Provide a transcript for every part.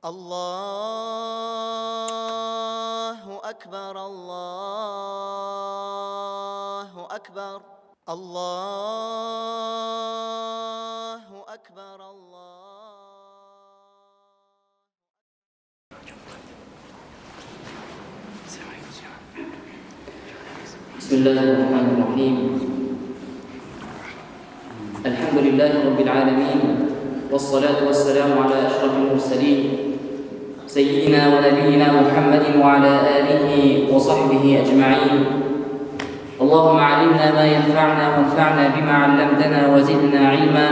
الله أكبر الله أكبر الله أكبر الله. بسم الله الرحمن الرحيم. الحمد لله رب العالمين، والصلاة والسلام على أشرف المرسلين سيدنا ونبينا محمد وعلى آله وصحبه أجمعين. اللهم علمنا ما ينفعنا وانفعنا بما علمتنا وزدنا علما.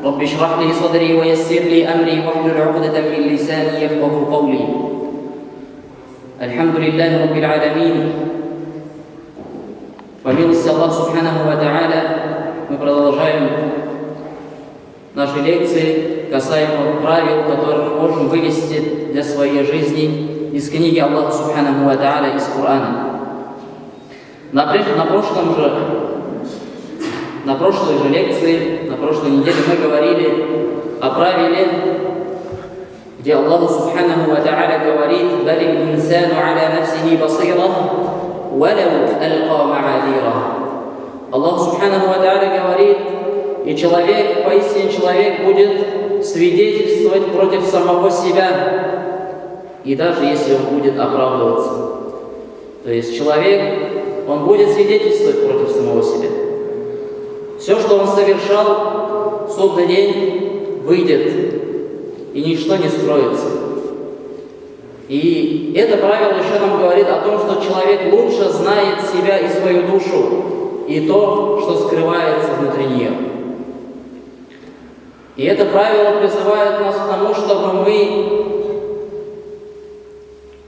رب اشرح لي صدري ويسر لي أمري واحلل عقدة من لساني يفقه قولي. الحمد لله رب العالمين. По милости Аллаха Субханаху ва Тааля мы продолжаем наши лекции касаемо правил, которые мы можем вывести для своей жизни из книги Аллаха Субханаху ва Тааля, из Корана. На прошлой же лекции, на прошлой неделе мы говорили о правиле, где Аллах Субханаху ва Тааля говорит: «Балил инсану аля нафсихи басира, валяу алка ма'адира». Аллах Субханаху ва Тааля говорит: и человек, поистине человек будет свидетельствовать против самого себя, и даже если он будет оправдываться. То есть человек, он будет свидетельствовать против самого себя. Все, что он совершал, в судный день выйдет, и ничто не скроется. И это правило еще нам говорит о том, что человек лучше знает себя и свою душу, и то, что скрывается внутри нее. И это правило призывает нас к тому, чтобы мы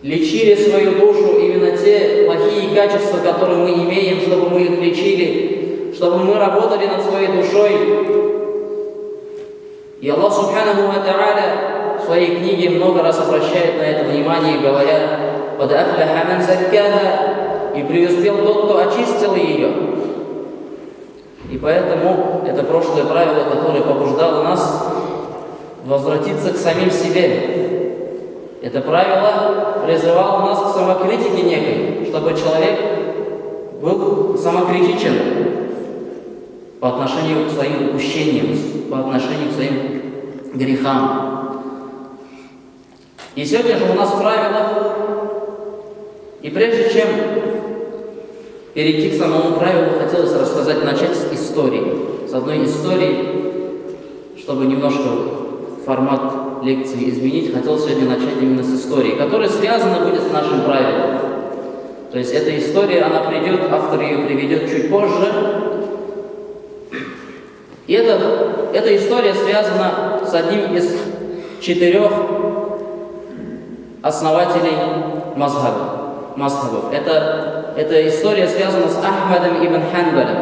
лечили свою душу, именно те плохие качества, которые мы имеем, чтобы мы их лечили, чтобы мы работали над своей душой. И Аллах Субханаху ва Тааля в своей книге много раз обращает на это внимание, говоря: «Кад афляха ман заккаха», и преуспел тот, кто очистил ее. И поэтому это прошлое правило, которое побуждало нас возвратиться к самим себе. Это правило призывало нас к самокритике некой, чтобы человек был самокритичен по отношению к своим упущениям, по отношению к своим грехам. И сегодня же у нас правило, и прежде чем перейти к самому правилу, хотелось начать с истории. С одной истории, чтобы немножко формат лекции изменить, хотел сегодня начать именно с истории, которая связана будет с нашим правилом. То есть эта история, она придет, автор ее приведет чуть позже. И эта история связана с одним из 4 основателей мазхабов. Эта история связана с Ахмадом ибн Ханбалем.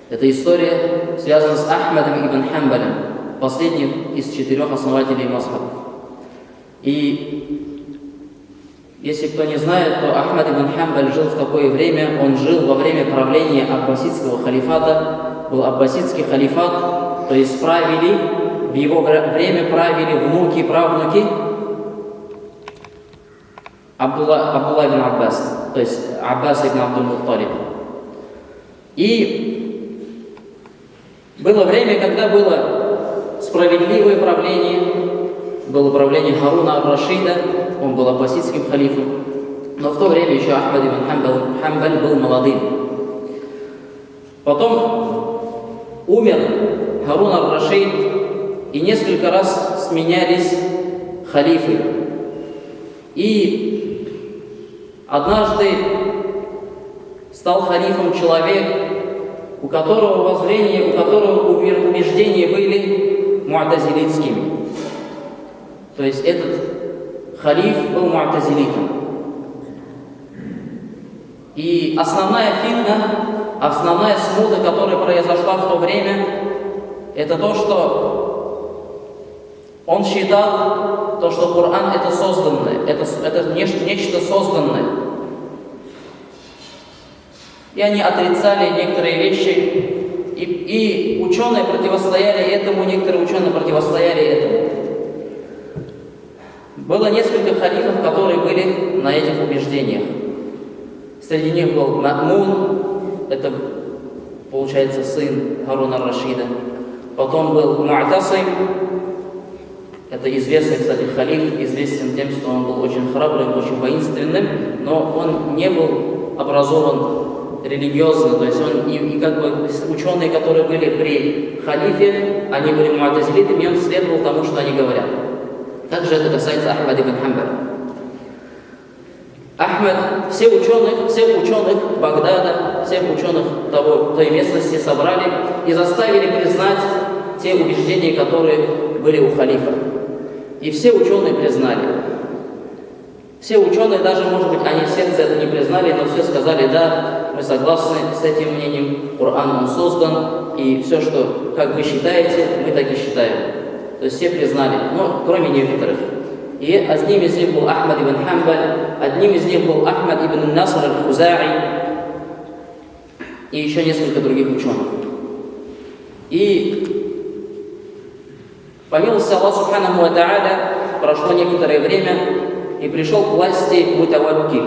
Эта история связана с Ахмадом ибн Ханбалем, последним из 4 основателей мазхабов. И если кто не знает, то Ахмад ибн Ханбаль жил в какое время? Он жил во время правления аббасидского халифата. Был аббасидский халифат, то есть в его время правили внуки, правнуки Абдулла ибн Аббас, то есть Аббас ибн Абдул-Мутталиб. И было время, когда было справедливое правление, было правление Харуна ар-Рашида, он был аббасидским халифом, но в то время еще Ахмад ибн Ханбаль был молодым. Потом умер Харун ар-Рашид, и несколько раз сменялись халифы. И однажды стал халифом человек, у которого воззрения, у которого убеждения были му'тазилитскими. То есть этот халиф был му'тазилитом. И основная фитна, основная смута, которая произошла в то время, это то, что он считал, что Коран это созданное, это нечто созданное. И они отрицали некоторые вещи, и ученые противостояли этому, некоторые ученые противостояли этому. Было несколько халифов, которые были на этих убеждениях. Среди них был Ма'мун, это, получается, сын Харуна ар-Рашида. Потом был Му'тасим, это известный, кстати, халиф, известен тем, что он был очень храбрым, очень воинственным, но он не был образован религиозно, то есть он и как бы ученые, которые были при халифе, они были му'тазилитами, и он следовал тому, что они говорят. Также это касается Ахмада ибн Хамбаля. Ахмад, всех ученых Багдада, всех ученых той местности собрали и заставили признать те убеждения, которые были у халифа. И все ученые признали. Все ученые, даже, может быть, они в сердце это не признали, но все сказали: да, мы согласны с этим мнением, Коран он создан, и все, что, как вы считаете, мы так и считаем. То есть все признали, но кроме некоторых. И одним из них был Ахмад ибн Хамбаль, одним из них был Ахмад ибн Наср аль-Хузаи и еще несколько других ученых. И по милости Аллаха Субханаху ва Тааля прошло некоторое время, и пришел к власти Мутаваккиль.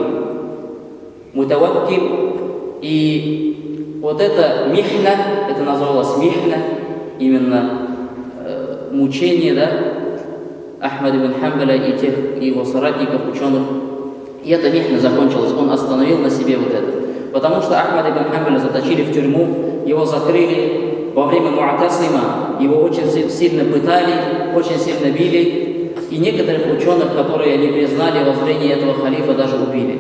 И вот это михна, это называлось михна, именно мучение, да, Ахмада ибн Хамбаля и тех его соратников, ученых. И эта михна закончилась, он остановил на себе вот это. Потому что Ахмада ибн Хамбаля заточили в тюрьму, его закрыли во время Му'тасима, его очень сильно пытали, очень сильно били, и некоторых ученых, которые не признали воззрение этого халифа, даже убили.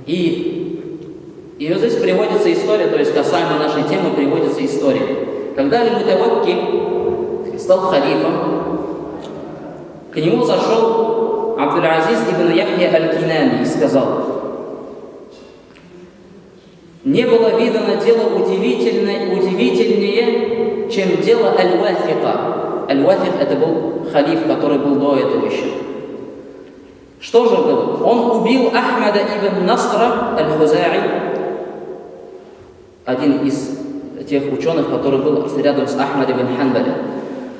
И вот здесь приводится история, то есть касаемо нашей темы приводится история. Когда Аль-Мутаваккиль стал халифом, к нему зашел Абдул-Азиз ибн Яхья аль-Кинани и сказал: не было видано дело удивительнее, чем дело Аль-Вафита. Аль-Вафит — это был халиф, который был до этого еще. Что же было? Он убил Ахмада ибн Насра аль-Хузаи, один из тех ученых, который был рядом с Ахмадом ибн Хамбалем.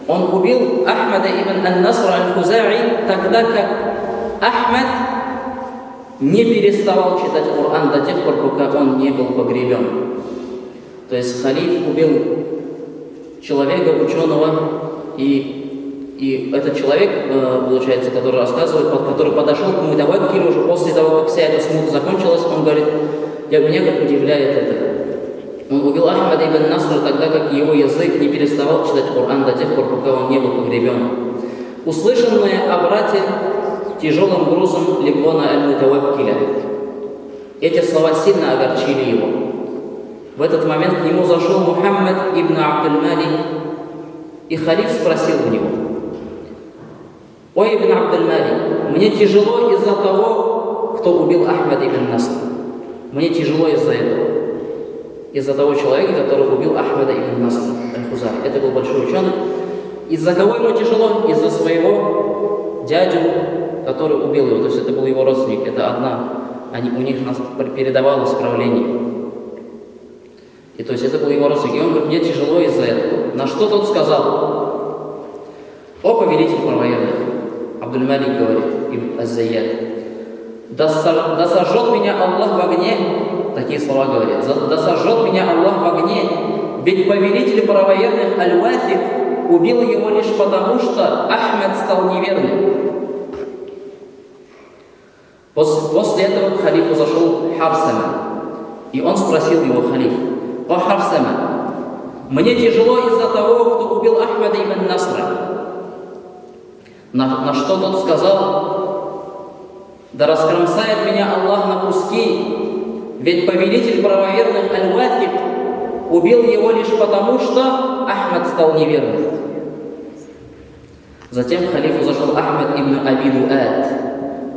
Он убил Ахмада ибн Насра аль-Хузаи, тогда как Ахмад не переставал читать Коран до тех пор, пока он не был погребен. То есть халиф убил человека, ученого, и этот человек, получается, который рассказывает, который подошел к Мутаваккилю уже после того, как вся эта смута закончилась, он говорит: меня как удивляет это. Он убил Ахмада ибн Насра, тогда как его язык не переставал читать Коран до тех пор, пока он не был погребен. Услышанное о брате тяжелым грузом легло на Аль-Мутаваккиля. Эти слова сильно огорчили его. В этот момент к нему зашел Мухаммад ибн Абдуль-Малик, и халиф спросил у него: «Ой, ибн Абдуль-Малик, мне тяжело из-за того, кто убил Ахмада ибн Насра. Мне тяжело из-за этого. Из-за того человека, который убил Ахмада ибн Насра аль-Хузаи». Это был большой ученый. Из-за кого ему тяжело? Из-за своего дядю, который убил его. То есть это был его родственник. Это у них передавалось правление. И то есть это был его родственник. И он говорит: мне тяжело из-за этого. На что тот сказал: «О повелитель правоверных», Абдуль-Малик говорит, Ибн Аз-Зайяд, да сожжет меня Аллах в огне, такие слова говорят, да сожжет меня Аллах в огне, ведь повелитель правоверных Аль-Вафид убил его лишь потому, что Ахмад стал неверным. После этого к халифу зашел Харсама, и он спросил его, халиф: «О Харсама, мне тяжело из-за того, кто убил Ахмада ибн Насра». На что тот сказал: «Да раскромсает меня Аллах на куски, ведь повелитель правоверных Аль-Вафид убил его лишь потому, что Ахмад стал неверным». Затем к халифу зашел Ахмад ибн Аби Дуат,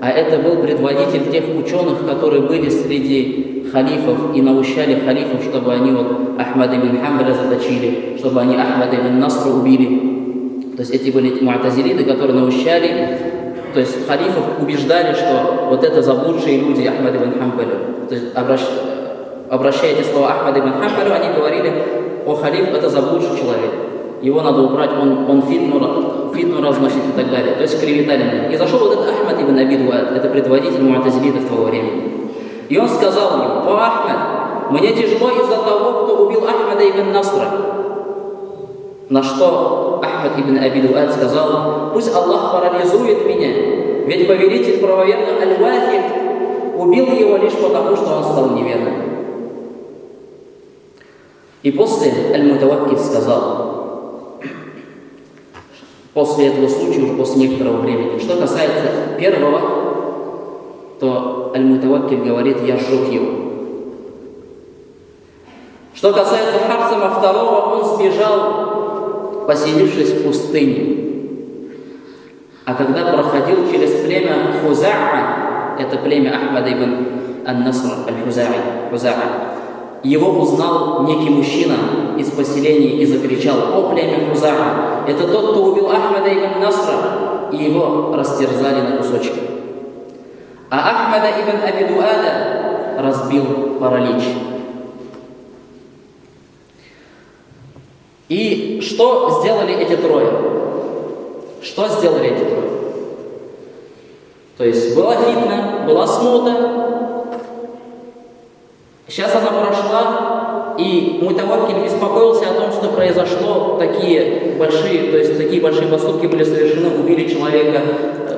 а это был предводитель тех ученых, которые были среди халифов и наущали халифов, чтобы они Ахмада ибн Хамбаля заточили, чтобы они Ахмада ибн Насра убили. То есть эти были му'тазилиты, которые наущали, то есть халифов убеждали, что вот это заблудшие люди Ахмад ибн Хамбаля. То есть обращая эти слова Ахмад ибн Хамбалю, они говорили: «О халиф, это заблудший человек, его надо убрать, он фитну фитну разносит и так далее. То есть клеветали на них. И зашел вот этот Ахмад ибн Аби Дуад, это предводитель муатазилитов того времени. И он сказал ему: «О, Ахмад, мне тяжело из-за того, кто убил Ахмада ибн Насра». На что Ахмад ибн Аби Дуад сказал: «Пусть Аллах парализует меня, ведь повелитель правоверных Аль-Вафид убил его лишь потому, что он стал неверным». И после Аль-Мутаваккиль сказал, после этого случая, уже после некоторого времени, что касается первого, то Аль-Мутаваккиль говорит: «Я сжег его». Что касается Харсама второго, он сбежал, поселившись в пустыне. А когда проходил через племя Хуза'а, это племя Ахмада ибн Ан-Наср Аль-Хуза'и, его узнал некий мужчина из поселения и закричал: «О, племя Хуза'а, это тот, кто убил Ахмада ибн Насра», и его растерзали на кусочки. А Ахмада ибн Аби Дуада разбил паралич. И что сделали эти трое? Что сделали эти трое? То есть была фитна, была смута. Сейчас она прошла, и Мутаваккиль беспокоился о том, что произошло такие большие поступки были совершены, убили человека,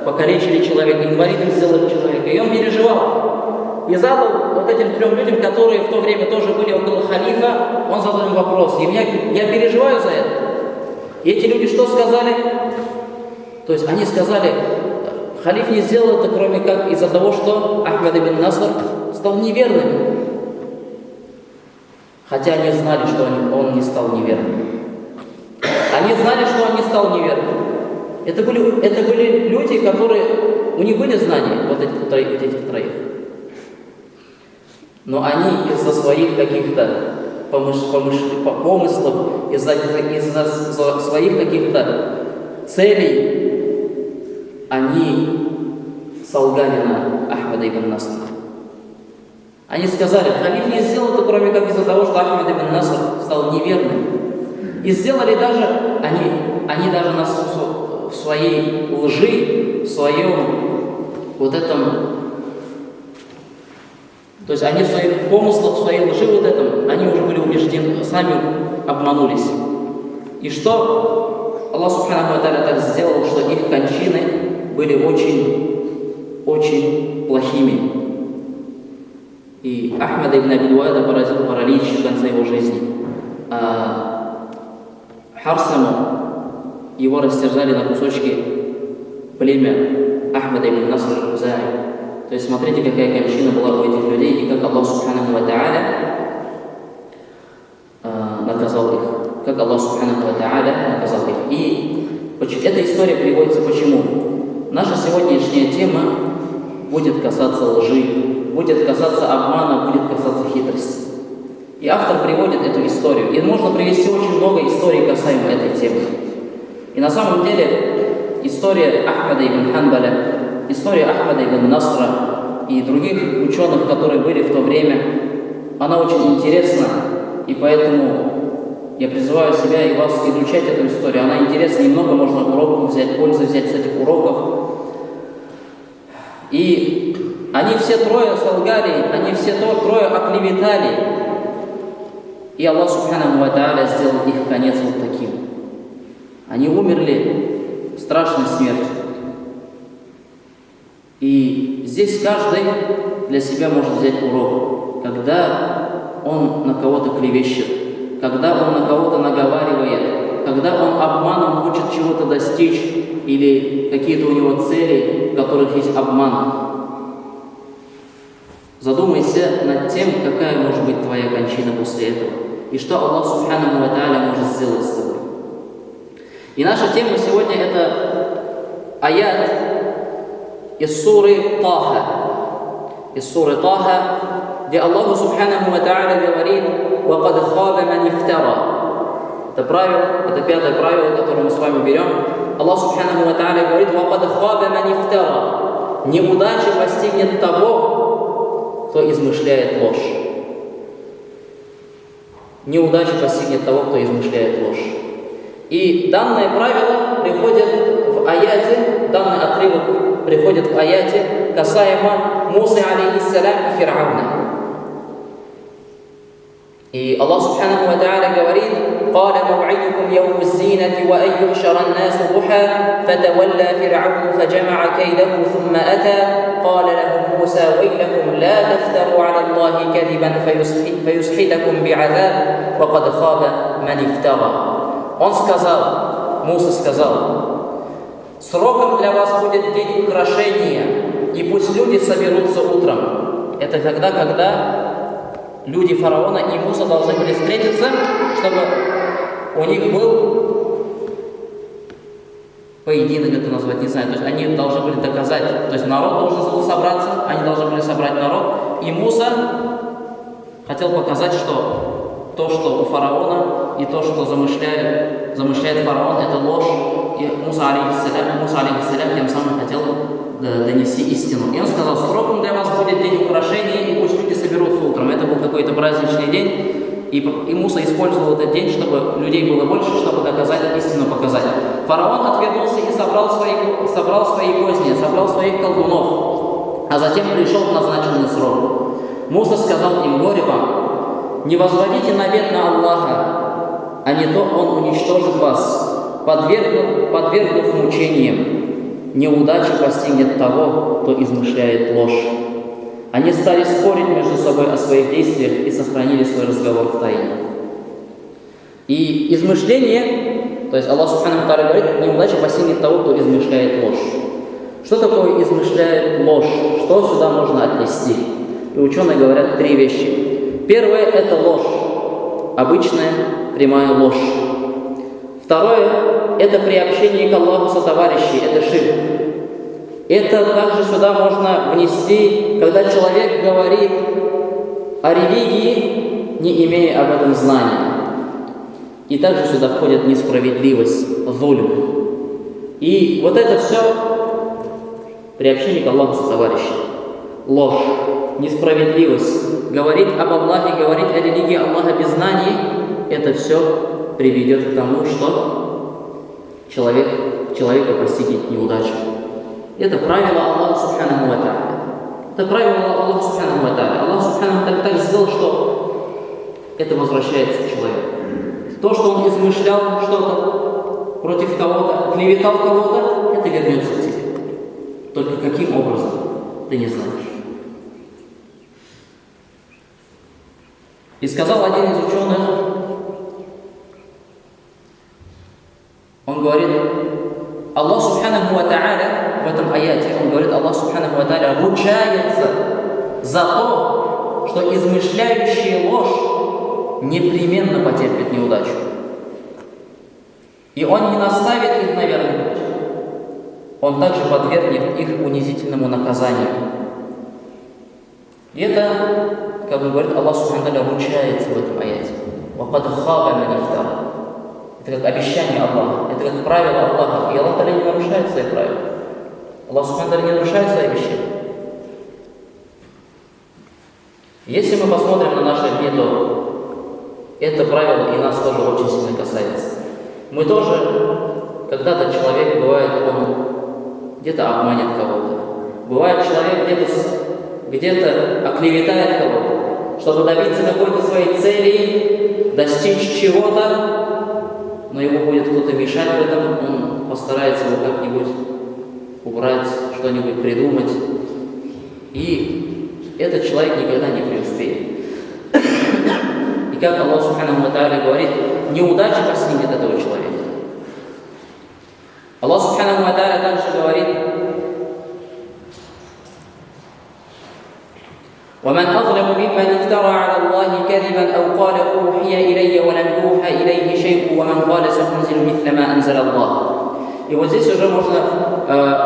покалечили человека, инвалидом сделали человека. И он переживал. И задал вот этим трем людям, которые в то время тоже были около халифа, он задал им вопрос. И я переживаю за это. И эти люди что сказали? То есть они сказали: халиф не сделал это, кроме как из-за того, что Ахмад ибн Наср стал неверным. Хотя они знали, что он не стал неверным. Они знали, что он не стал неверным. Это были люди, которые... У них были знания, вот этих троих. Но они из-за своих каких-то помыслов, из-за своих каких-то целей, они солгали на Ахмада ибн Насра. Они сказали: халиф не сделал это, кроме как из-за того, что Ахмад ибн Наср стал неверным. И сделали даже, они даже в своей лжи, в своем вот этом, то есть они в своих помыслах, в своей лжи вот этом, они уже были убеждены, сами обманулись. И что Аллах Субханаху ва Тааля так сделал, что их кончины были очень, очень плохими. И Ахмада ибн Аби Дуада поразил паралич в конце его жизни. А Харсаму его растерзали на кусочки племя Ахмада ибн Наср Аль-Хуза'и. То есть смотрите, какая кончина была у этих людей, и как Аллах Субханаху ва Тааля наказал их. Как Аллах Субханаху ва Тааля наказал их. И эта история приводится почему? Наша сегодняшняя тема будет касаться лжи, будет касаться обмана, будет касаться хитрости. И автор приводит эту историю. И можно привести очень много историй касаемо этой темы. И на самом деле история Ахмада ибн Ханбаля, история Ахмада ибн Насра и других ученых, которые были в то время, она очень интересна. И поэтому я призываю себя и вас изучать эту историю. Она интересна, и много можно уроков взять, пользы взять с этих уроков. И они все трое солгали, они все трое оклеветали. И Аллах Субханаху ва Тааля сделал их конец вот таким. Они умерли страшной смертью. И здесь каждый для себя может взять урок. Когда он на кого-то клевещет, когда он на кого-то наговаривает, когда он обманом хочет чего-то достичь, или какие-то у него цели, в которых есть обман. Задумайся над тем, какая может быть твоя кончина после этого. И что Аллах Субханаху ва Тааля может сделать с тобой. И наша тема сегодня это аят из суры Таха. Из суры Таха, где Аллах Субханаху ва Тааля говорит: «Вакад хаба ман ифтара». Это правило, это пятое правило, которое мы с вами берем. Аллах Субханаху ва Тааля говорит: «Вакад хаба ман ифтара». Неудача постигнет того, кто измышляет ложь. Неудача постигнет того, кто измышляет ложь. И данное правило приходит в аяте, данный отрывок приходит в аяте касаемо Мусы алейхиссалям и Фир'ауна. И Аллах Субханаху ва Та'аля говорит: «Каля мав'идукум яум зинати ва айюхшара ан-насу духа, фатавалла Фир'ауну фаджама'a кайдаху thumma ата, каля лахум Муса вейлакум ла тафтару аля Аллахи кадибан фаюсхитакум би'азаб, ва кад хаба ман ифтара». Он сказал, Муса сказал: «Сроком для вас будет день украшения, и пусть люди соберутся утром». Это когда люди фараона и Муса должны были встретиться, чтобы у них был поединок, это назвать не знаю. То есть они должны были доказать, то есть народ должен был собраться, они должны были собрать народ. И Муса хотел показать, что то, что у фараона, и то, что замышляет фараон, это ложь. И Муса алейхиссалям тем самым хотел донести истину. И он сказал: «Сроком для вас будет день украшения, и пусть люди соберутся утром». Это был какой-то праздничный день, и Муса использовал этот день, чтобы людей было больше, чтобы доказать истину, показать. Фараон отвернулся и собрал свои козни, собрал своих колдунов, а затем пришел в назначенный срок. Муса сказал им: «Горе вам, не возводите навет на Аллаха, а не то Он уничтожит вас, подвергнув мучениям. Неудача постигнет того, кто измышляет ложь». Они стали спорить между собой о своих действиях и сохранили свой разговор в тайне. И измышление, то есть Аллах Субханаху ва Тааля говорит, неудача постигнет того, кто измышляет ложь. Что такое измышляет ложь? Что сюда можно отнести? И ученые говорят три вещи. Первое – это ложь, обычная прямая ложь. Второе – это приобщение к Аллаху сотоварищей, это ширк. Это также сюда можно внести, когда человек говорит о религии, не имея об этом знания. И также сюда входит несправедливость, зульм. И вот это все приобщение к Аллаху сотоварищей. Ложь, несправедливость, говорить об Аллахе, говорить о религии Аллаха без знаний, это все приведет к тому, что человека постигнет неудачу. Это правило Аллаха Субханаху ва Тааля. Это правило Аллаха Субханаху ва Тааля. Аллах Субханаху ва Тааля так сделал, что это возвращается к человеку. То, что он измышлял что-то против кого-то, клеветал кого-то, это вернется к тебе. Только каким образом, ты не знаешь. И сказал один из ученых, он говорит, Аллах Субханаху ва Тааля в этом аяте, он говорит, Аллах Субханаху ва Тааля ручается за то, что измышляющие ложь непременно потерпит неудачу. И Он не наставит их на верный путь. Он также подвергнет их унизительному наказанию. И это, как он говорит, Аллах Субханаху ва Тааля ручается в этом аяте. وَقَدْ خَابَ مَنِ افْتَرَى. Это как обещание Аллаха, это как правило Аллаха. И Аллах Та'аля не нарушает свои правила. Аллах Субхану ва Тааля не нарушает свои обещания. Если мы посмотрим на наши дни, то это правило и нас тоже очень сильно касается. Мы тоже, когда-то человек, бывает, он где-то обманет кого-то. Бывает, человек где-то оклеветает кого-то, чтобы добиться какой-то своей цели, достичь чего-то, но ему будет кто-то мешать в этом, он постарается его как-нибудь убрать, что-нибудь придумать. И этот человек никогда не преуспеет. И как Аллах Субханаху ва Тааля говорит, неудача постигнет этого человека. Аллах Субханаху ва Тааля также говорит, وَمَنْ أَظْلَمُ مِمَّنِ افْتَرَى عَلَى اللَّهِ كَذِبًا أَوْ قَالَ أُوحِيَ إِلَيَّ وَلَمْ يُوحَ إِلَيْهِ شَيْءٌ وَمَنْ قَالَ سَأُنْزِلُ مِثْلَ مَا أَنزَلَ اللَّهُ. И вот здесь уже можно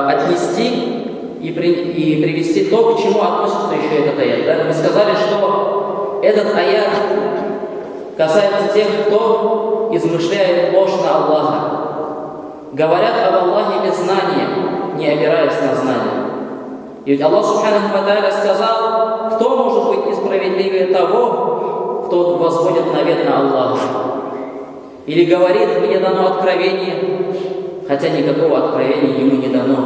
отнести и привести то, к чему относится еще этот аят. Да? Мы сказали, что этот аят касается тех, кто измышляет ложь на Аллаха. Говорят об Аллахе без знания, не опираясь на знания. И ведь Аллах Субханаху ва Тааля сказал, кто может быть несправедливее того, кто возводит навет на Аллаха. Или говорит, мне дано откровение, хотя никакого откровения ему не дано.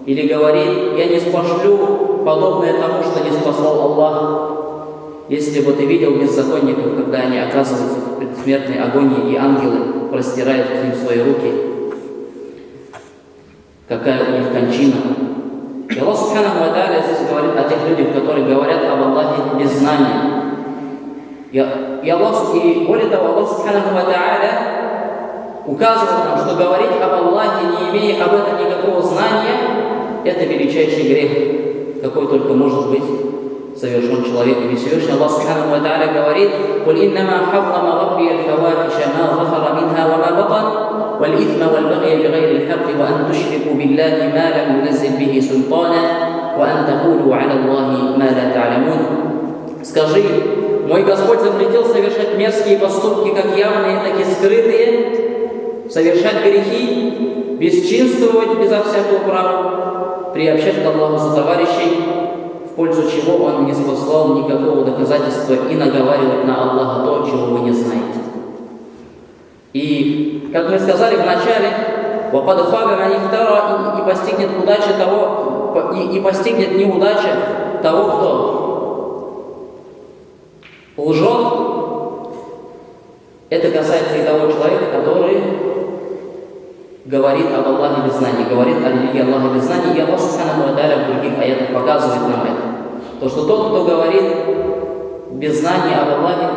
Или говорит, я не спошлю подобное тому, что не спаслал Аллах. Если бы ты видел беззаконников, когда они оказываются в предсмертной агонии, и ангелы простирают к ним свои руки, какая у них кончина. И Аллах Субханаху ва Тааля здесь говорит о тех людях, которые говорят об Аллахе без знания. И более того, Аллах Субханаху ва Тааля указывает нам, что говорить об Аллахе, не имея об этом никакого знания, это величайший грех, какой только может быть совершен человек. И Всевышний Аллах Субханаху ва Тааля говорит: «Куль иннама харрама рабби аль-фавахиша ма захара минха ва ма батан, والإثم والبغي بغير الحق وأن تشركوا بالله ما لم ينزل به سلطانا وأن تقولوا على الله ما لا تعلمون». Скажи, мой Господь запретил совершать мерзкие поступки, как явные, так и скрытые, совершать грехи, бесчинствовать безо всякого права, приобщать к Аллаху сотоварищей, в пользу чего Он не спаслал никакого доказательства, и наговаривать на Аллаха то, чего вы не знаете. И, как мы сказали в начале, и постигнет удача того, и постигнет неудача того, кто лжет. Это касается и того человека, который говорит об Аллахе без знаний, говорит о религии Аллаха без знаний, и Аллах Субханаху ва Тааля в других аятах показывает нам это. То, что тот, кто говорит без знаний об Аллахе,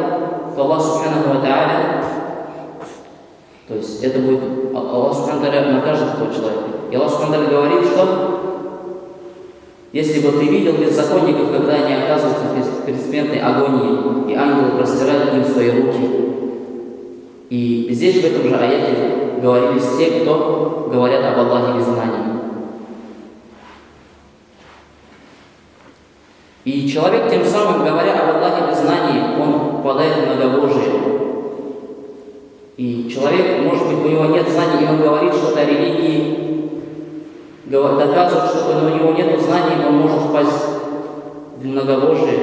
то Аллах Субханаху ва Тааля, то есть это будет, Аллах Субханаху ва Тааля накажет этого человека. И Аллах Субханаху ва Тааля говорит, что если бы ты видел беззаконников, когда они оказываются в предсмертной агонии, и ангелы простирают к ним свои руки. И здесь в этом же аяте говорились те, кто говорят об Аллахе без знаний. И человек, тем самым, говоря об Аллахе без знаний, он попадает в многобожие. И человек, может быть, у него нет знаний, и он говорит что-то о религии, доказывает что-то, но у него нет знаний, он может впасть в многобожие.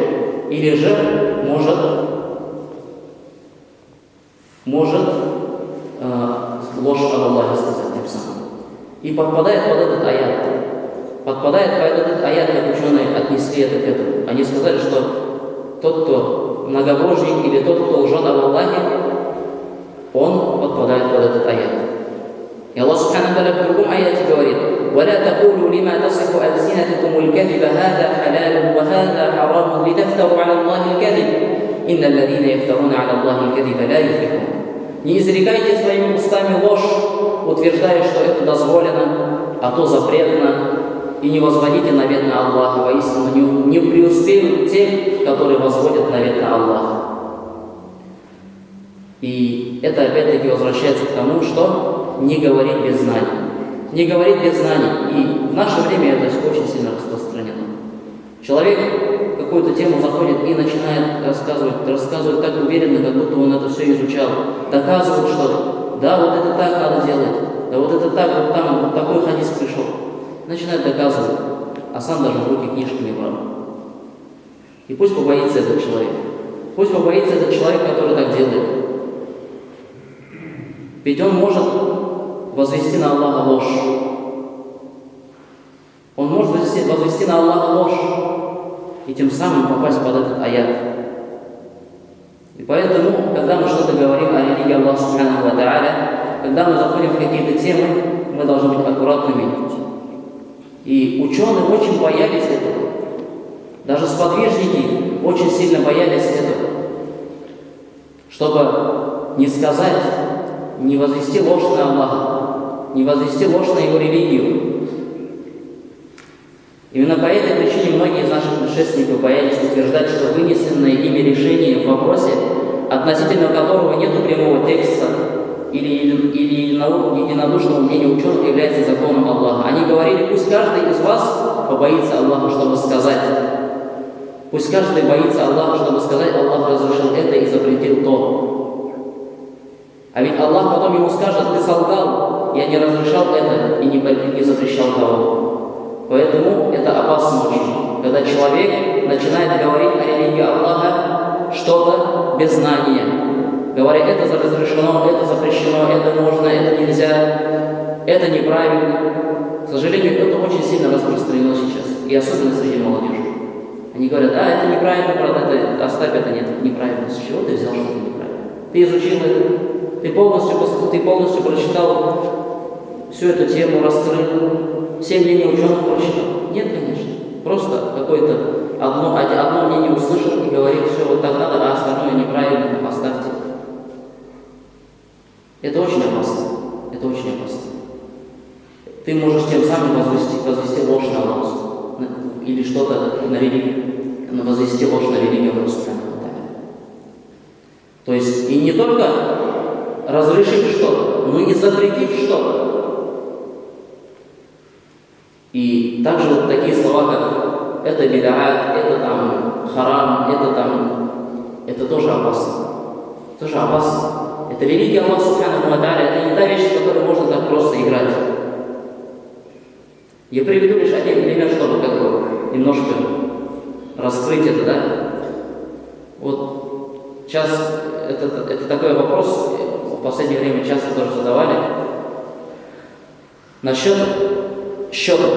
Или же может ложь об Аллахе сказать тем самым. И подпадает под этот аят. Подпадает под этот аят, как ученые отнесли это к этому. Они сказали, что тот, кто многобожник, или тот, кто лжет об Аллахе, он подпадает под этот аят. И Аллах Субханаху ва Тааля в другом аяте говорит: وَلَا تَقُولُوا لِمَا تَصِفُ أَلْسِنَتُكُمُ الْكَذِبَ هَذَا حَلَالٌ وَهَذَا حَرَامٌ لِتَفْتَرُوا عَلَى اللَّهِ الْكَذِبَ إِنَّ الَّذِينَ يَفْتَرُونَ عَلَى اللَّهِ الْكَذِبَ لَا يُفْلِحُونَ. Не изрекайте своими устами ложь, утверждая, что это дозволено, а то запретно, и не возводите навет на Аллаха. Воистину не преуспеют те, которые возводят навет на Аллаха. И это опять-таки возвращается к тому, что не говорить без знаний. Не говорить без знаний. И в наше время это очень сильно распространено. Человек какую-то тему заходит и начинает рассказывать так уверенно, как будто он это все изучал. Доказывает что-то. Да, вот это так надо делать. Да вот это так, вот там, вот такой хадис пришел. Начинает доказывать, а сам даже в руки книжку не брал. И пусть побоится этот человек. Пусть побоится этот человек, который так делает. Ведь он может возвести на Аллаха ложь. Он может возвести на Аллаха ложь и тем самым попасть под этот аят. И поэтому, когда мы что-то говорим о религии Аллаха Субханаху ва Тааля, когда мы заходим в какие-то темы, мы должны быть аккуратными. И ученые очень боялись этого. Даже сподвижники очень сильно боялись этого. Чтобы не сказать, не возвести ложь на Аллаха, не возвести ложь на Его религию. Именно по этой причине многие из наших предшественников боялись утверждать, что вынесенное ими решение в вопросе, относительно которого нет прямого текста или единодушного мнения ученых, является законом Аллаха. Они говорили: пусть каждый из вас побоится Аллаха, чтобы сказать. Пусть каждый боится Аллаха, чтобы сказать: Аллах разрешил это и запретил то. А ведь Аллах потом ему скажет: ты солгал, я не разрешал это и не запрещал того. Поэтому это опасно очень, когда человек начинает говорить о религии Аллаха что-то без знания. говоря, это разрешено, это запрещено, это можно, это нельзя, это неправильно. К сожалению, это очень сильно распространено сейчас, и особенно среди молодежи. Они говорят, это неправильно, брат, это оставь, это нет, неправильно. С чего ты взял, что это неправильно? Ты изучил это, ты полностью прочитал всю эту тему, раскрыл, все мнения ученых прочитал? Нет, конечно. Просто какое-то одно мнение услышал и говорит, все, вот так надо, а остальное неправильно, там оставьте. Это очень опасно. Это очень опасно. Ты можешь тем самым возвести ложь на Аллах или что-то на религию, возвести ложь на религию Аллаха Субхану ва Тааля. То есть и не только разрешив что-то, но и запретив что-то. И также вот такие слова, как это бид'ат, это там харам, это тоже опасно. Тоже опасно. Это религия Аллаха Субхану ва Тааля, это не та вещь, в которой можно так просто играть. Я приведу лишь один пример, чтобы как бы немножко раскрыть это, да? Вот сейчас это такой вопрос, в последнее время часто тоже задавали, насчет щеток,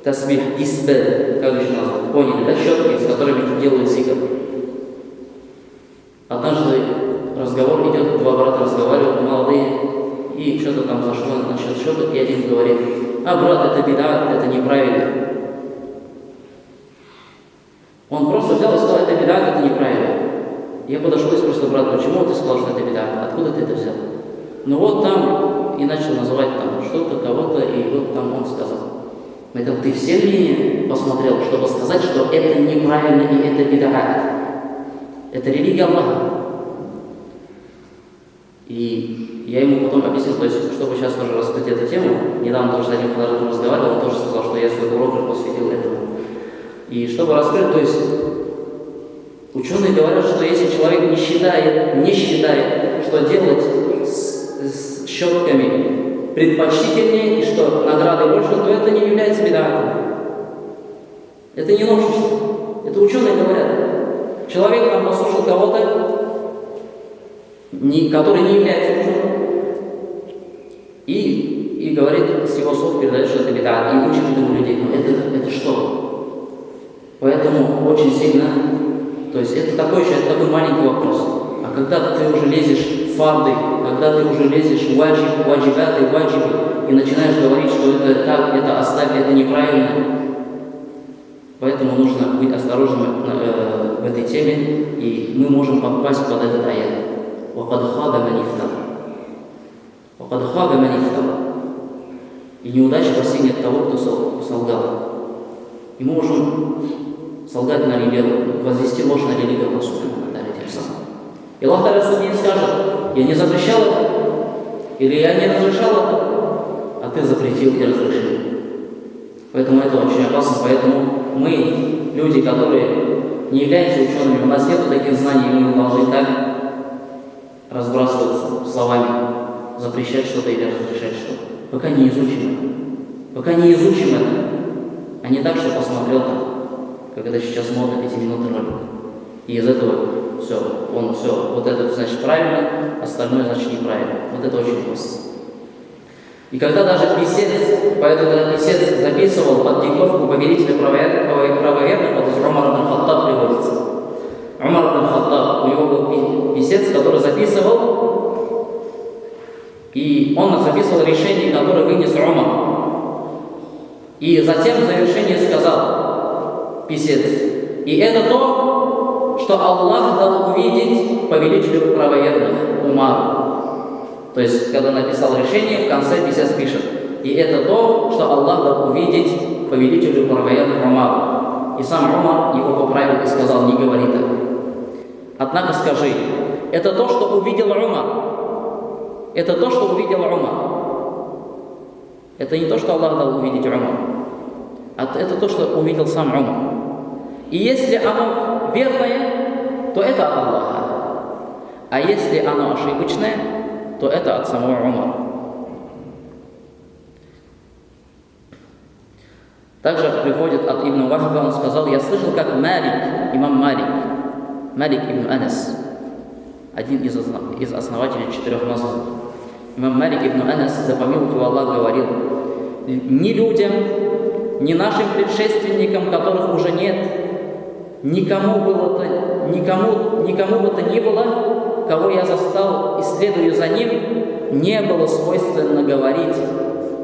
тасбих, тисбе, как еще назвать, поняли, да, щетки, с которыми делают зикр. Однажды разговор идет, два брата разговаривают, молодые, и что-то там зашло насчет щеток, и один говорит, брат, это беда, это неправильно. Он просто взял и сказал, это беда, это неправильно. Я подошел и спросил, брат, почему ты сказал, что это беда? Откуда ты это взял? Ну вот там, и начал называть там что-то, кого-то, и вот там он сказал. Поэтому ты все мнения посмотрел, чтобы сказать, что это неправильно и это беда. Это религия Аллаха. И я ему потом объяснил, то есть, чтобы сейчас тоже раскрыть эту тему, недавно тоже с одним хазратом разговаривал, он тоже сказал, что я свой урок посвятил этому. И чтобы раскрыть, то есть, ученые говорят, что если человек не считает, что делать с щетками предпочтительнее и что награды больше, то это не является бед'атом. Это не новшество. Это ученые говорят. Человек там послушал кого-то, который не является ученым, и говорит, с его слов передает, что это бед'ат, и учит этому людей. Но это что? Поэтому очень сильно, то есть это такой маленький вопрос. А когда ты уже лезешь в фарды, когда ты уже лезешь в ваджибаты, и начинаешь говорить, что это так, это оставь, это неправильно, поэтому нужно быть осторожным в этой теме, и мы можем попасть под этот аят. وَقَدْ خَابَ مَنِ افْتَرَى. И неудача постигнет того, кто солгал. И мы можем солгать на религию, возвести ложь на религию Аллаха Субхану ва Тааля тем самым. И Аллах Та'аля судья скажет, я не запрещал это, или я не разрешал это, а ты запретил и разрешил. Поэтому это очень опасно, поэтому мы, люди, которые не являемся учеными, у нас нет таких знаний, и мы должны так разбрасываться словами, запрещать что-то или разрешать что-то. Пока не изучим это. А не так, что посмотрел там, как это сейчас модно, 5-минутный ролик. И из этого все, вот это значит правильно, остальное значит неправильно. Вот это очень опасно. И когда даже писец записывал под диктовку повелителя правоверных, вот из Умар ибн Хаттаб приводится. Умар ибн Хаттаб, у него был писец, который записывал, и он записывал решение, которое вынес Умар. И затем в завершении сказал писец, и это то, что Аллах дал увидеть повелителю правоверных Умару. То есть, когда написал решение, в конце писец пишет, и это то, что Аллах дал увидеть повелителю правоверных Умару. И сам Умар его поправил и сказал, не говори так. Однако скажи, это то, что увидел Умар. Это то, что увидел Умар. Это не то, что Аллах дал увидеть Умар, а это то, что увидел сам Умар. И если оно верное, то это от Аллаха. А если оно ошибочное, то это от самого Умара. Также приходит от Ибн Вахба, он сказал, я слышал, как имам Малик ибн Анас, один из основателей 4 мазхабов. Имам Малик ибн Анас, да помилует его Аллах, говорил: ни людям, ни нашим предшественникам, которых уже нет, никому бы то ни было, кого я застал и следую за ним, не было свойственно говорить: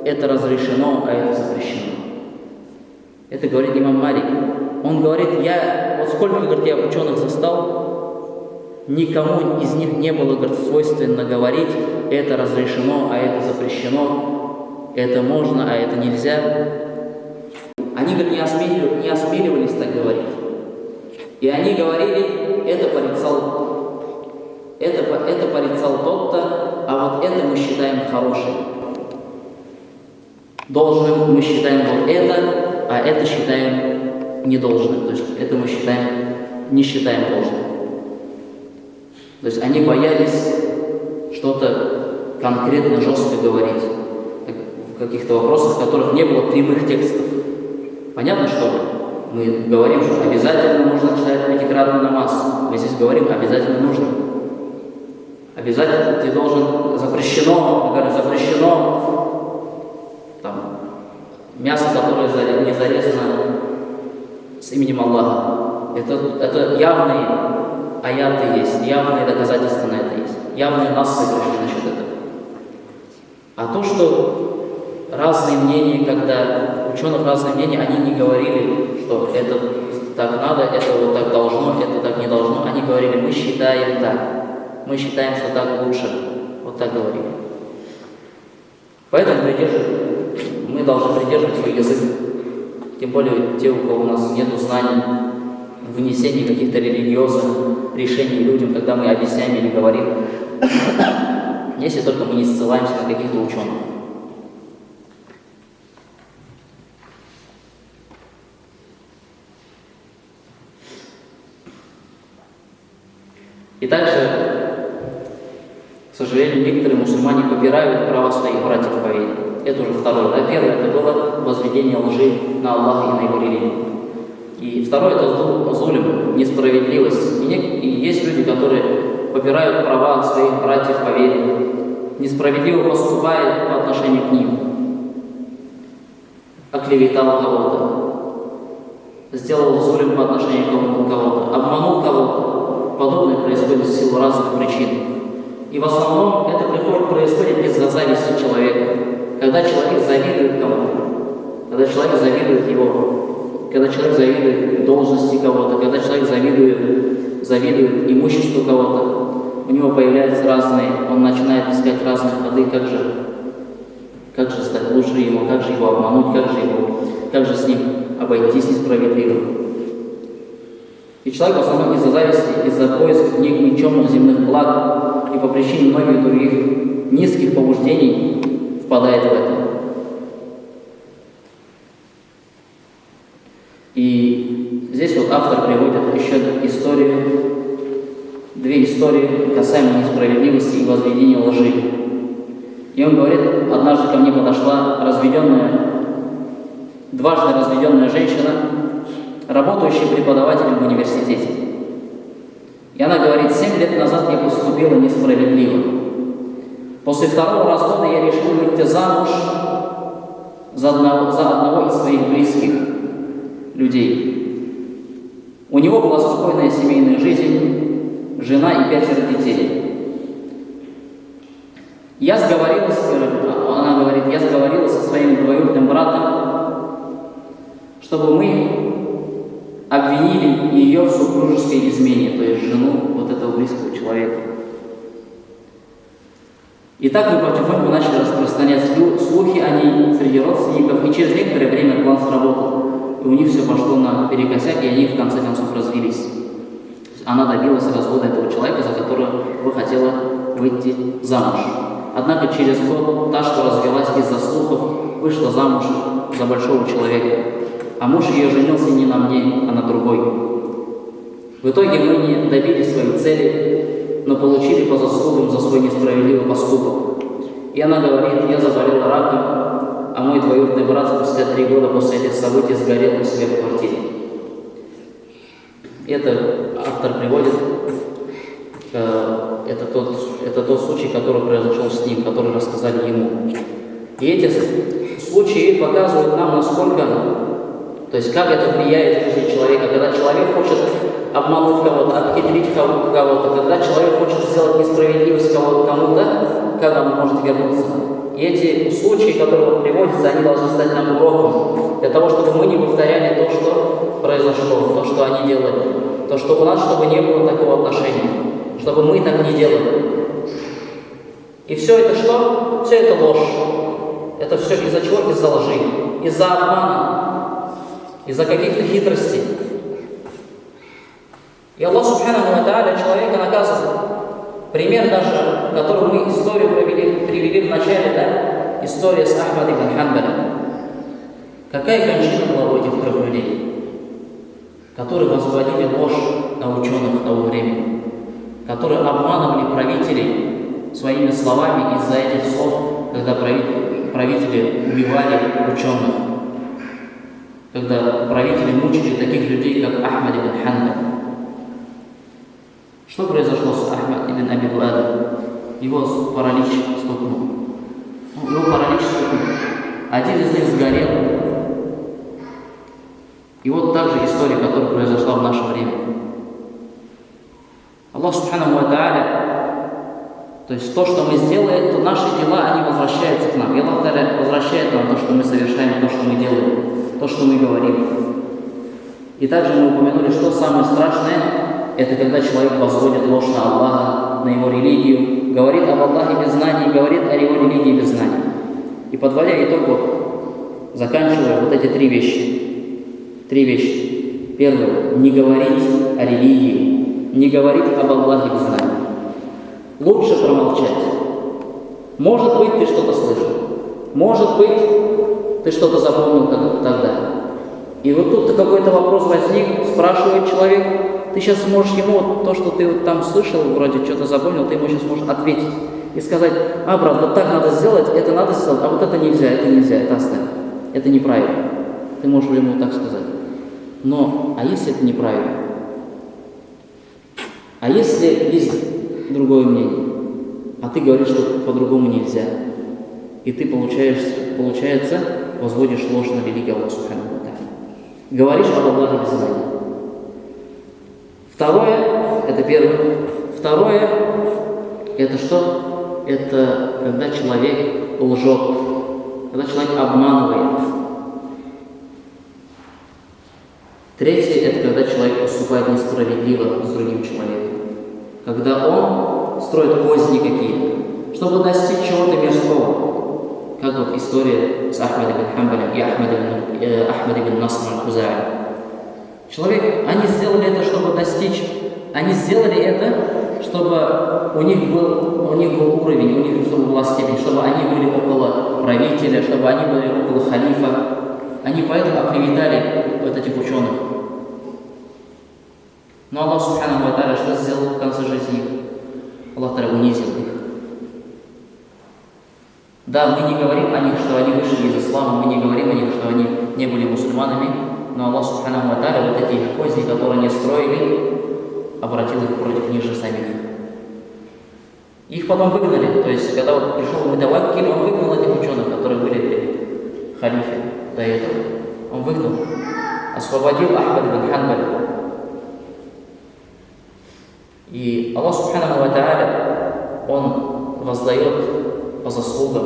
это разрешено, а это запрещено. Это говорит имам Малик. Он говорит: вот сколько, говорит, я ученых застал, никому из них не было, говорит, свойственно говорить: это разрешено, а это запрещено, это можно, а это нельзя. Они, говорит, не осмеливались так говорить. И они говорили: это порицал тот-то, а вот это мы считаем хорошим. Должным мы считаем вот это, а это считаем недолжным. То есть это мы не считаем должным. То есть они боялись что-то конкретно, жестко говорить в каких-то вопросах, в которых не было прямых текстов. Понятно, что мы говорим, что обязательно нужно читать пятикратный намаз. Мы здесь говорим: обязательно нужно. Обязательно ты должен, запрещено там, мясо, которое не зарезано с именем Аллаха. Это явные аяты есть, явные доказательства на это есть, явные нассы пришли насчет этого. А то, что разные мнения, когда у ученых разные мнения, они не говорили, что это так надо, это вот так должно, это так не должно. Они говорили: мы считаем так, мы считаем, что так лучше. Вот так говорили. Поэтому мы должны придерживать свой язык. Тем более те, у кого у нас нет знаний, вынесения каких-то религиозных решений людям, когда мы объясняем или говорим, если только мы не ссылаемся на каких-то ученых. И также, к сожалению, некоторые мусульмане попирают права своих братьев по вере. Это уже второе. Да? Первое — это было возведение лжи на Аллаха и на его религию. И второе — это зулим, несправедливость. И есть люди, которые попирают права своих братьев по вере, несправедливо поступают по отношению к ним, оклеветал кого-то, сделал зулим по отношению к кого-то, обманул кого-то. Подобное происходит в силу разных причин. И в основном это происходит из-за зависти человека. Когда человек завидует кому-то, когда человек завидует должности кого-то, когда человек завидует имуществу кого-то, у него появляются он начинает искать разные ходы, как же стать лучше ему, как же его обмануть, как же с ним обойтись несправедливо. И человек в основном из-за зависти, из-за поиска никчемных земных благ и по причине многих других низких побуждений впадает в это. И здесь вот автор приводит еще две истории касаемо несправедливости и возведения лжи. И он говорит: однажды ко мне подошла дважды разведенная женщина, работающий преподавателем в университете. И она говорит: 7 лет назад я поступила несправедливо. После второго развода я решила выйти замуж за одного из своих близких людей. У него была спокойная семейная жизнь, жена и 5 детей. Она говорит, я сговорилась со своим двоюродным братом, чтобы мы обвинили ее в супружеской измене, то есть жену вот этого близкого человека. И так мы потихоньку начали распространять слухи о ней среди родственников, и через некоторое время план сработал. И у них все пошло наперекосяк, и они в конце концов развелись. Она добилась развода этого человека, за которого хотела выйти замуж. Однако через год та, что развелась из-за слухов, вышла замуж за большого человека. А муж ее женился не на мне, а на другой. В итоге мы не добились своей цели, но получили по заслугам за свой несправедливый поступок. И она говорит: я заболела раком, а мой двоюродный брат спустя 3 года после этих событий сгорел у себя в квартире. Это автор приводит это тот случай, который произошел с ним, который рассказали ему. И эти случаи показывают нам, насколько, то есть как это влияет в жизни человека, когда человек хочет обмануть кого-то, обхитрить кого-то, когда человек хочет сделать несправедливость кому-то, как он может вернуться. И эти случаи, которые приводятся, они должны стать нам уроком, для того, чтобы мы не повторяли то, что произошло, то, что они делали, то, что у нас, чтобы не было такого отношения, чтобы мы так не делали. И все это что? Все это ложь. Это все из-за чего? Из-за лжи, из-за обмана, из-за каких-то хитростей. И Аллах Субханаху ва Тааля человека наказывает. Пример даже, который мы историю привели в начале, да? История с Ахмад ибн Ханбалем. Какая кончина была у этих трех людей, которые возводили ложь на ученых того времени, которые обманывали правителей своими словами из-за этих слов, когда правители убивали ученых, когда правители мучили таких людей, как Ахмад ибн Ханбаль. Что произошло с Ахмад ибн Аби Дуадом? Его паралич стукнул. Один из них сгорел. И вот та же история, которая произошла в наше время. Аллах Субханаху ва Тааля, то есть то, что мы сделаем, то наши дела, они возвращаются к нам. И Аллах Тааля возвращает нам то, что мы совершаем, то, что мы делаем, то, что мы говорим. И также мы упомянули, что самое страшное, это когда человек возводит ложь на Аллаха, на его религию, говорит об Аллахе без знаний, говорит о его религии без знаний. И подводя итог, заканчивая вот эти три вещи. Первое, не говорить о религии, не говорить об Аллахе без знаний. Лучше промолчать. Может быть, ты что-то слышал, может быть, ты что-то запомнил тогда. И вот тут какой-то вопрос возник, спрашивает человек, ты сейчас можешь ему то, что ты вот там слышал, вроде что-то запомнил, ты ему сейчас можешь ответить и сказать: а, брат, вот так надо сделать, это надо сделать, а вот это нельзя, это оставь, это неправильно. Ты можешь ему так сказать. Но, а если это неправильно? А если есть другое мнение, а ты говоришь, что по-другому нельзя, и ты, получается, возводишь ложь на великий Аллах Субханаху ва Тааля. Говоришь об Аллахе без знания. Второе, это первое. Второе, это что? Это когда человек лжет, когда человек обманывает. Третье, это когда человек поступает несправедливо с другим человеком. Когда он строит козни какие-то, чтобы достичь чего-то мирского. Как вот история с Ахмад ибн Ханбалем и Ахмад ибн Наср аль-Хузаи. Человек, они сделали это, чтобы достичь, они сделали это, чтобы у них был уровень, чтобы была степень, чтобы они были около правителя, чтобы они были около халифа. Они поэтому оклеветали вот этих ученых. Но Аллах Субханаху ва Тааля что сделал в конце жизни? Аллах Тааля унизил их. Да, мы не говорим о них, что они вышли из ислама, мы не говорим о них, что они не были мусульманами, но Аллах Субханаху ва Тааля вот эти их козни, которые они строили, обратил их против них же самих. Их потом выгнали, то есть когда вот пришел Мутаваккиль, он выгнал этих ученых, которые были при халифе до этого. Он выгнал, освободил Ахмад ибн Ханбаль. И Аллах Субханаху ва Тааля, Он воздает по заслугам.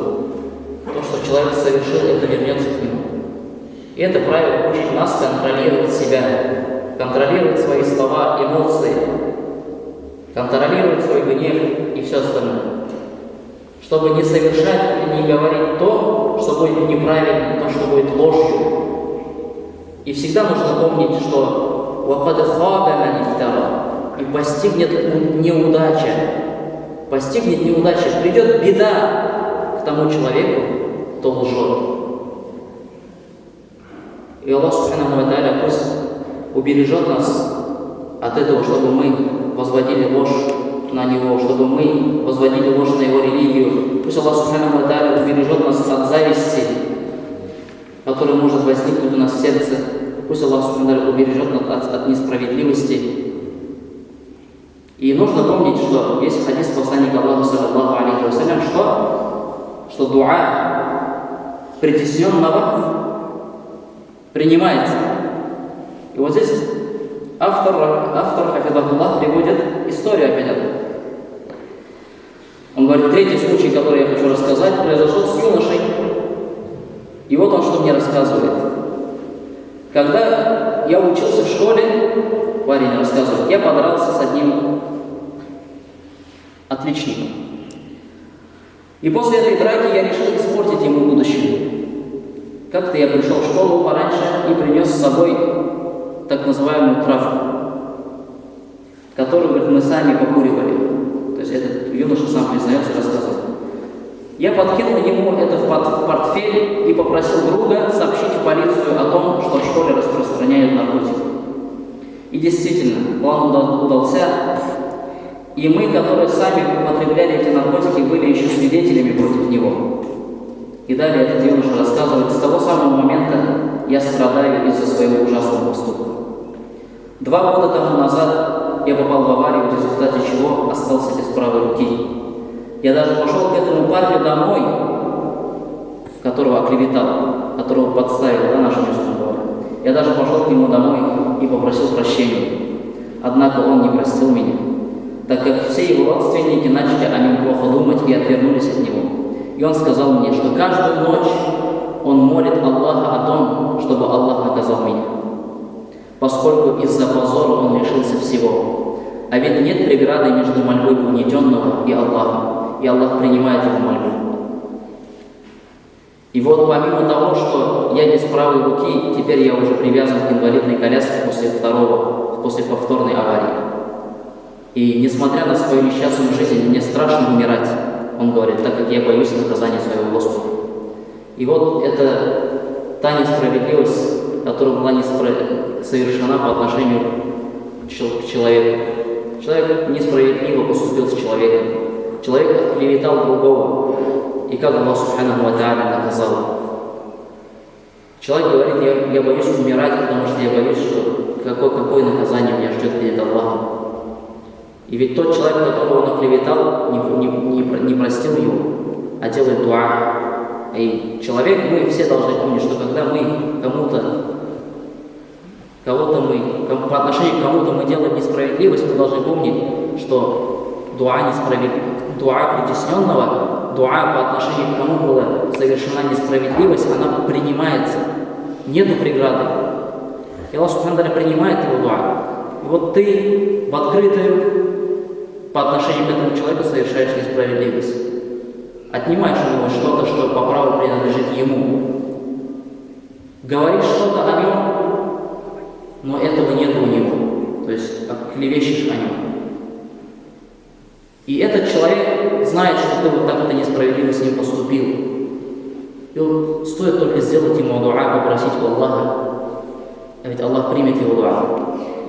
То, что человек совершил, это вернется к нему. И это правило учит нас контролировать себя, контролировать свои слова, эмоции, контролировать свой гнев и все остальное. Чтобы не совершать или не говорить то, что будет неправильно, то, что будет ложью. И всегда нужно помнить, что «Вакад хаба ман ифтара» и постигнет неудача, придет беда к тому человеку, кто лжет. И Аллах Субханаху ва Тааля пусть убережет нас от этого, чтобы мы возводили ложь на Него, чтобы мы возводили ложь на Его религию. Пусть Аллах Субханаху ва Тааля убережет нас от зависти, которая может возникнуть у нас в сердце. Пусть Аллах Субханаху ва Тааля убережет нас от несправедливости. И нужно помнить, что есть хадис посланника Аллаха, саллаллаху алейхи вассалям, что дуа притесненного принимается. И вот здесь автор хафизахуллах приводит историю опять. Он говорит, третий случай, который я хочу рассказать, произошел с юношей. И вот он что мне рассказывает. Когда я учился в школе, парень рассказывает, я подрался с одним отличником. И после этой драки я решил испортить ему будущее. Как-то я пришел в школу пораньше и принес с собой так называемую травку, которую, говорит, мы сами покуривали. То есть этот юноша сам признается и рассказывает. Я подкинул ему это в портфель и попросил друга сообщить в полицию о том, что в школе распространяют наркотики. И действительно, план удался, и мы, которые сами употребляли эти наркотики, были еще свидетелями против него. И далее этот юноша рассказывает, с того самого момента я страдаю из-за своего ужасного поступка. 2 года тому назад я попал в аварию, в результате чего остался без правой руки. Я даже пошел к этому парню домой, которого оклеветал, которого подставил, нашим языком говоря. Я даже пошел к нему домой и попросил прощения. Однако он не простил меня, так как все его родственники начали о нем плохо думать и отвернулись от него. И он сказал мне, что каждую ночь он молит Аллаха о том, чтобы Аллах наказал меня, поскольку из-за позора он лишился всего. А ведь нет преграды между мольбой угнетенного и Аллахом, и Аллах принимает его мольбу. И вот помимо того, что я без правой руки, теперь я уже привязан к инвалидной коляске после повторной аварии. И несмотря на свою несчастную жизнь, мне страшно умирать, он говорит, так как я боюсь наказания своего Господа. И вот это та несправедливость, которая была совершена по отношению к человеку. Человек несправедливо поступил с человеком. Человек оклеветал другого. И как Аллах Субханаху ва Тааля наказал. Человек говорит, я боюсь умирать, потому что я боюсь, что какое наказание меня ждет перед Аллахом. И ведь тот человек, которого он оклеветал, не простил его, а делает дуа. И человек, мы все должны помнить, что когда мы по отношению к кому-то мы делаем несправедливость, мы должны помнить, что дуа притесненного, дуа по отношению к кому была совершена несправедливость, она принимается. Нету преграды. И Аллах Субхану ва Тааля принимает его дуа. И вот ты в открытую по отношению к этому человеку совершаешь несправедливость. Отнимаешь у него что-то, что по праву принадлежит ему. Говоришь что-то о нем, но этого нет у него. То есть клевещешь о нем. И этот человек знает, что ты вот так это несправедливо с ним поступил. И вот стоит только сделать ему дуа, попросить у Аллаха, а ведь Аллах примет его дуа.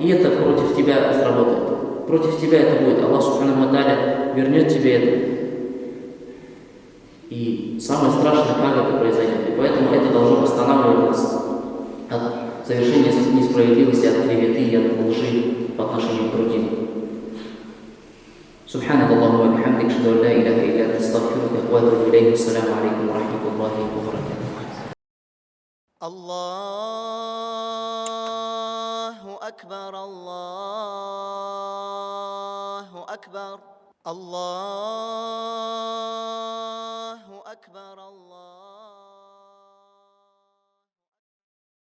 И это против тебя сработает. Против тебя это будет. Аллах Субханаху ва Тааля вернет тебе это. И самое страшное, как это произойдет. И поэтому это должно останавливать нас от совершения несправедливости, от клеветы и от лжи по отношению к другим. سبحانك اللهم وبحمدك اشهد ان لا اله الا انت استغفرك واتوب اليك. السلام عليكم ورحمه الله وبركاته. الله أكبر الله أكبر الله